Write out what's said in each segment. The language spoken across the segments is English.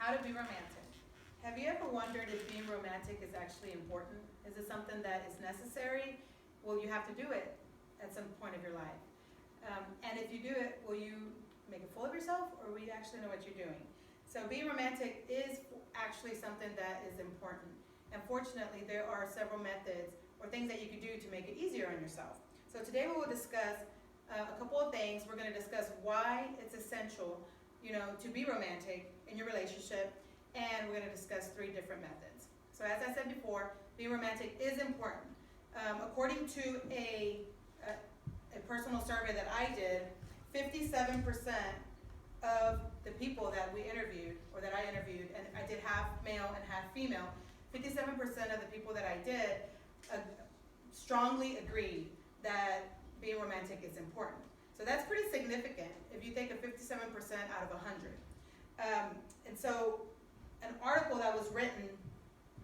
How to be romantic. Have you ever wondered if being romantic is actually important? Is it something that is necessary? Will you have to do it at some point of your life? And if you do it, will you make a fool of yourself, or will you actually know what you're doing? So being romantic is actually something that is important. And fortunately, there are several methods or things that you can do to make it easier on yourself. So today we will discuss a couple of things. We're going to discuss why it's essential, to be romantic in your relationship, and we're going to discuss 3 different methods. So as I said before, being romantic is important. According to a personal survey that I did, 57% of the people that we interviewed, or that I interviewed, and I did half male and half female, 57% of the people that I did strongly agreed that being romantic is important. So that's pretty significant if you think of 57% out of 100. And so an article that was written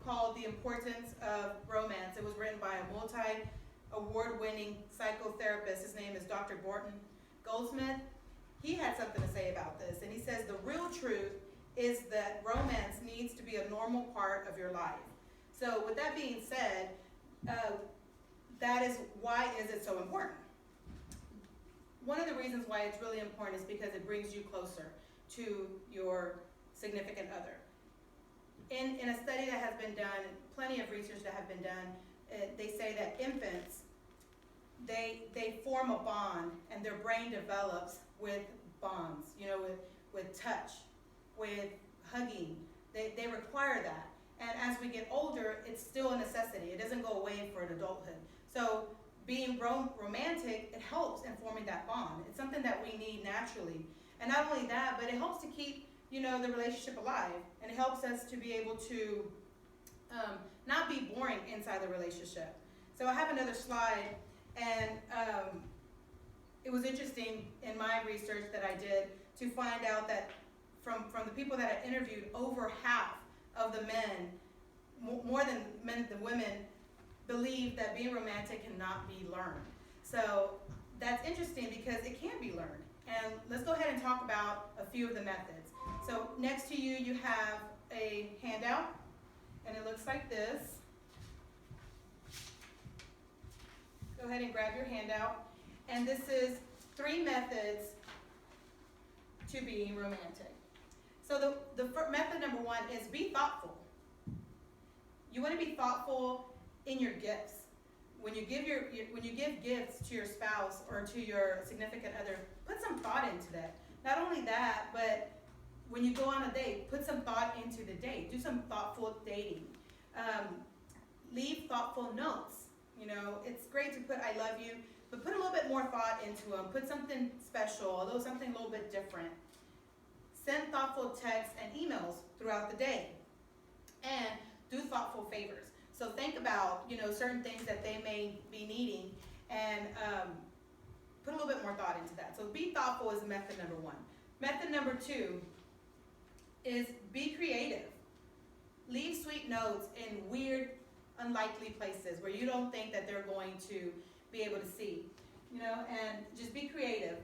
called The Importance of Romance, it was written by a multi-award-winning psychotherapist. His name is Dr. Borton Goldsmith. He had something to say about this, and he says the real truth is that romance needs to be a normal part of your life. So with that being said, that is why is it so important? One of the reasons why it's really important is because it brings you closer to your significant other. In a study that has been done, plenty of research that have been done, they say that infants, they form a bond, and their brain develops with bonds, with touch, with hugging. They require that. And as we get older, it's still a necessity. It doesn't go away for adulthood. So being romantic, it helps in forming that bond. It's something that we need naturally. And not only that, but it helps to keep, the relationship alive. And it helps us to be able to not be boring inside the relationship. So I have another slide, and it was interesting in my research that I did to find out that from the people that I interviewed, over half of the men, more than men than women, believe that being romantic cannot be learned. So that's interesting because it can be learned. And let's go ahead and talk about a few of the methods. So next to you, you have a handout, and it looks like this. Go ahead and grab your handout. And this is 3 methods to being romantic. So the method number 1 is be thoughtful. You want to be thoughtful in your gifts. When you give gifts to your spouse or to your significant other, put some thought into that. Not only that, but when you go on a date, put some thought into the date. Do some thoughtful dating. Leave thoughtful notes. It's great to put "I love you," but put a little bit more thought into them. Put something special, although something a little bit different. Send thoughtful texts and emails throughout the day. And do thoughtful favors. So think about, certain things that they may be needing, and put a little bit more thought into that. So be thoughtful is method number 1. Method number 2 is be creative. Leave sweet notes in weird, unlikely places where you don't think that they're going to be able to see, and just be creative.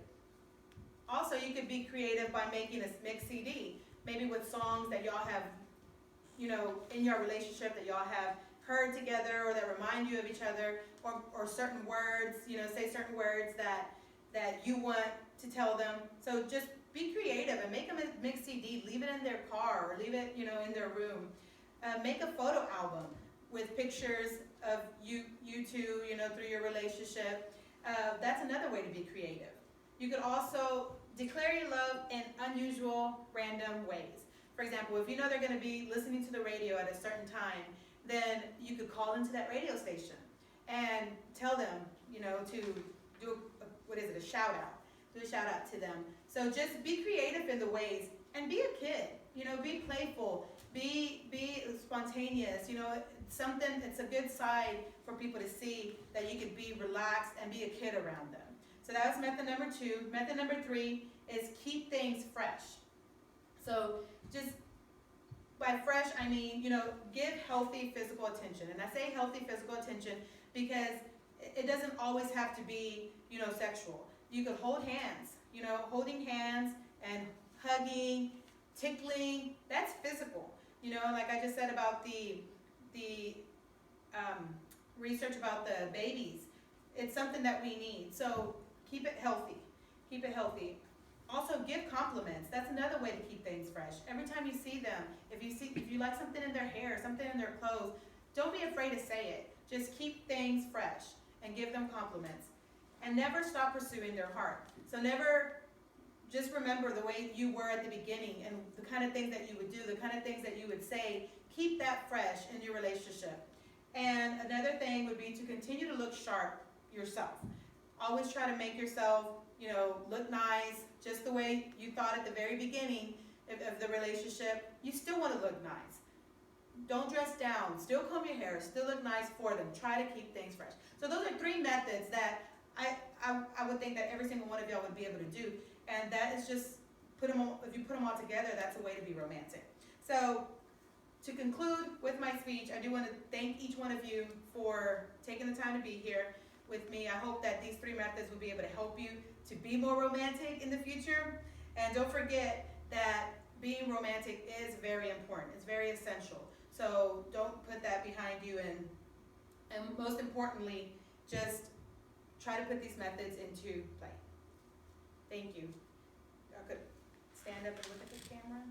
Also, you could be creative by making a mixed CD, maybe with songs that y'all have, in your relationship that y'all have heard together, or that remind you of each other, or certain words, say certain words that you want to tell them. So just be creative and make them a mixed CD. Leave it in their car, or leave it, in their room. Make a photo album with pictures of you two, through your relationship. That's another way to be creative. You could also declare your love in unusual, random ways. For example, if they're going to be listening to the radio at a certain time, then you could call into that radio station and tell them, to do a shout out. Do a shout out to them. So just be creative in the ways, and be a kid. Be playful. Be spontaneous. It's a good side for people to see that you could be relaxed and be a kid around them. So that was method number 2. Method number 3 is keep things fresh. So just by fresh, I mean, give healthy physical attention. And I say healthy physical attention because it doesn't always have to be, sexual. You could hold hands, holding hands and hugging, tickling, that's physical. You know, like I just said about the research about the babies, it's something that we need. So keep it healthy. Keep it healthy. Also, give compliments. That's another way to keep things fresh. Every time you see them, if you like something in their hair, something in their clothes, don't be afraid to say it. Just keep things fresh and give them compliments. And never stop pursuing their heart. So never just remember the way you were at the beginning and the kind of things that you would do, the kind of things that you would say. Keep that fresh in your relationship. And another thing would be to continue to look sharp yourself. Always try to make yourself, look nice, just the way you thought at the very beginning of the relationship. You still want to look nice. Don't dress down. Still comb your hair. Still look nice for them. Try to keep things fresh. So those are 3 methods that I would think that every single one of y'all would be able to do. And that is just, if you put them all together, that's a way to be romantic. So to conclude with my speech, I do want to thank each one of you for taking the time to be here with me. I hope that these 3 methods will be able to help you to be more romantic in the future. And don't forget that being romantic is very important. It's very essential. So don't put that behind you, and most importantly, just try to put these methods into play. Thank you. Y'all could stand up and look at the camera.